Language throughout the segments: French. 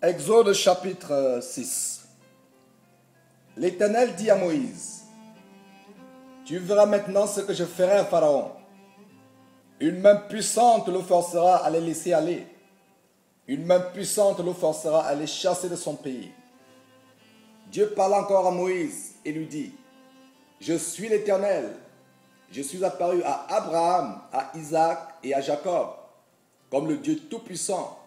Exode chapitre 6. L'Éternel dit à Moïse, tu verras maintenant ce que je ferai à Pharaon. Une main puissante le forcera à les laisser aller. Une main puissante le forcera à les chasser de son pays. Dieu parla encore à Moïse et lui dit, je suis l'Éternel. Je suis apparu à Abraham, à Isaac et à Jacob, comme le Dieu Tout-Puissant.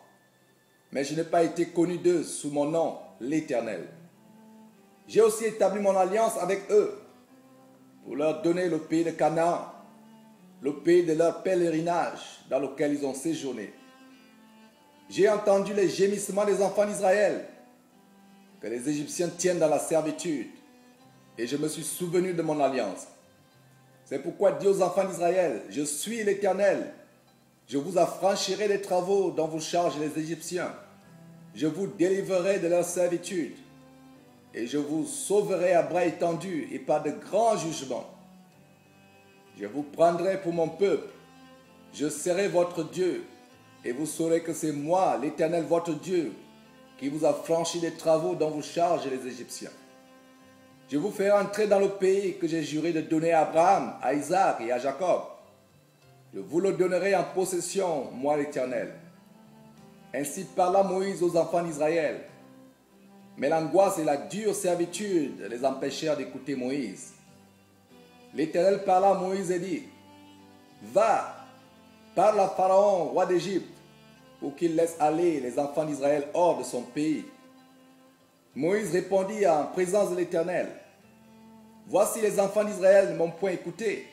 Mais je n'ai pas été connu d'eux sous mon nom, l'Éternel. J'ai aussi établi mon alliance avec eux pour leur donner le pays de Canaan, le pays de leur pèlerinage dans lequel ils ont séjourné. J'ai entendu les gémissements des enfants d'Israël que les Égyptiens tiennent dans la servitude et je me suis souvenu de mon alliance. C'est pourquoi dis aux enfants d'Israël, je suis l'Éternel. Je vous affranchirai des travaux dont vous chargent les Égyptiens. Je vous délivrerai de leur servitude et je vous sauverai à bras étendus et par de grands jugements. Je vous prendrai pour mon peuple. Je serai votre Dieu et vous saurez que c'est moi, l'Éternel votre Dieu, qui vous a franchi des travaux dont vous chargent les Égyptiens. Je vous ferai entrer dans le pays que j'ai juré de donner à Abraham, à Isaac et à Jacob. Je vous le donnerai en possession, moi l'Éternel. Ainsi parla Moïse aux enfants d'Israël. Mais l'angoisse et la dure servitude les empêchèrent d'écouter Moïse. L'Éternel parla à Moïse et dit, va, parle à Pharaon, roi d'Égypte, pour qu'il laisse aller les enfants d'Israël hors de son pays. Moïse répondit en présence de l'Éternel, voici les enfants d'Israël ne m'ont point écouté.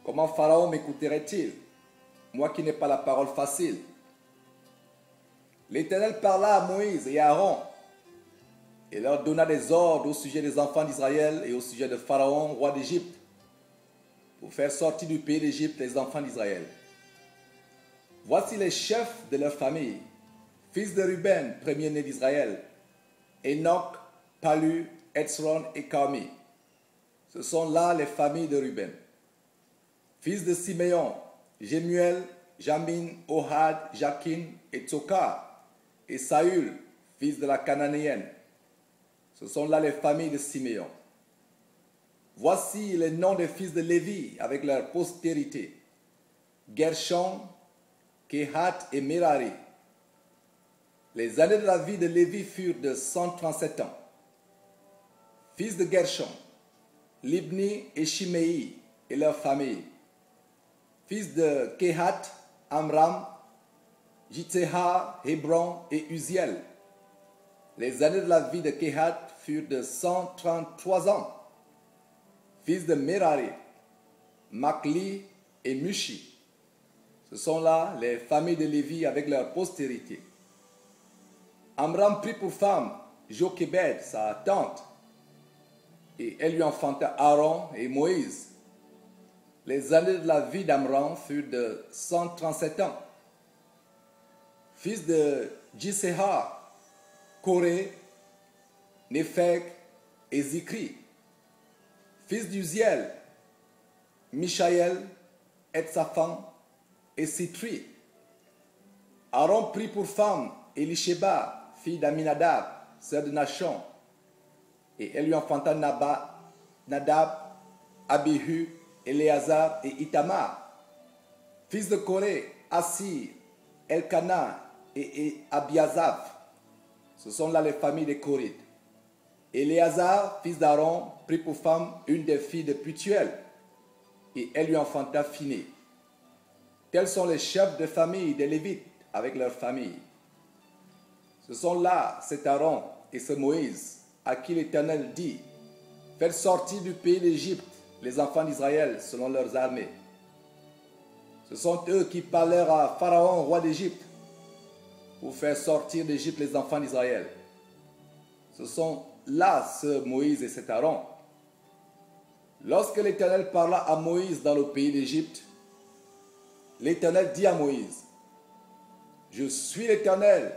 Comment Pharaon m'écouterait-il, moi qui n'ai pas la parole facile? L'Éternel parla à Moïse et à Aaron et leur donna des ordres au sujet des enfants d'Israël et au sujet de Pharaon, roi d'Égypte, pour faire sortir du pays d'Égypte les enfants d'Israël. Voici les chefs de leur famille, fils de Ruben, premier-né d'Israël, Enoch, Palu, Hetzron et Carmi. Ce sont là les familles de Ruben. Fils de Siméon, Jemuel, Jamin, Ohad, Jakin et Tsokar, et Saül, fils de la Cananéenne. Ce sont là les familles de Siméon. Voici les noms des fils de Lévi avec leur postérité. Gershon, Kehat et Merari. Les années de la vie de Lévi furent de 137 ans. Fils de Gershon, Libni et Shimei et leurs familles. Fils de Kehat, Amram, Jitseha, Hébron et Uziel. Les années de la vie de Kehat furent de 133 ans. Fils de Merari, Makli et Mushi. Ce sont là les familles de Lévi avec leur postérité. Amram prit pour femme Jochebed, sa tante, et elle lui enfanta Aaron et Moïse. Les années de la vie d'Amram furent de 137 ans. Fils de Jisseha, Koré, Népheg et Zikri. Fils d'Uziel, Mishaël, Etsaphan et Sitri. Aaron prit pour femme Elisheba, fille d'Aminadab, sœur de Nachon, et elle lui enfanta Nadab, Abihu, Éléazar et Itamar. Fils de Corée, Assir, Elkana et Abiazaph. Ce sont là les familles des Corites. Éléazar, fils d'Aaron, prit pour femme une des filles de Putiel, et elle lui enfanta Phiné. Tels sont les chefs de famille des Lévites avec leurs familles. Ce sont là cet Aaron et ce Moïse à qui l'Éternel dit, faites sortir du pays d'Égypte les enfants d'Israël selon leurs armées. Ce sont eux qui parlèrent à Pharaon, roi d'Égypte, pour faire sortir d'Égypte les enfants d'Israël. Ce sont là ce Moïse et cet Aaron. Lorsque l'Éternel parla à Moïse dans le pays d'Égypte, l'Éternel dit à Moïse, je suis l'Éternel.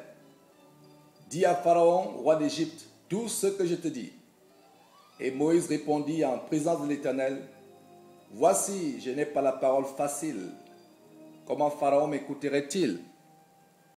Dis à Pharaon, roi d'Égypte, tout ce que je te dis. Et Moïse répondit en présence de l'Éternel, voici, je n'ai pas la parole facile. Comment Pharaon m'écouterait-il?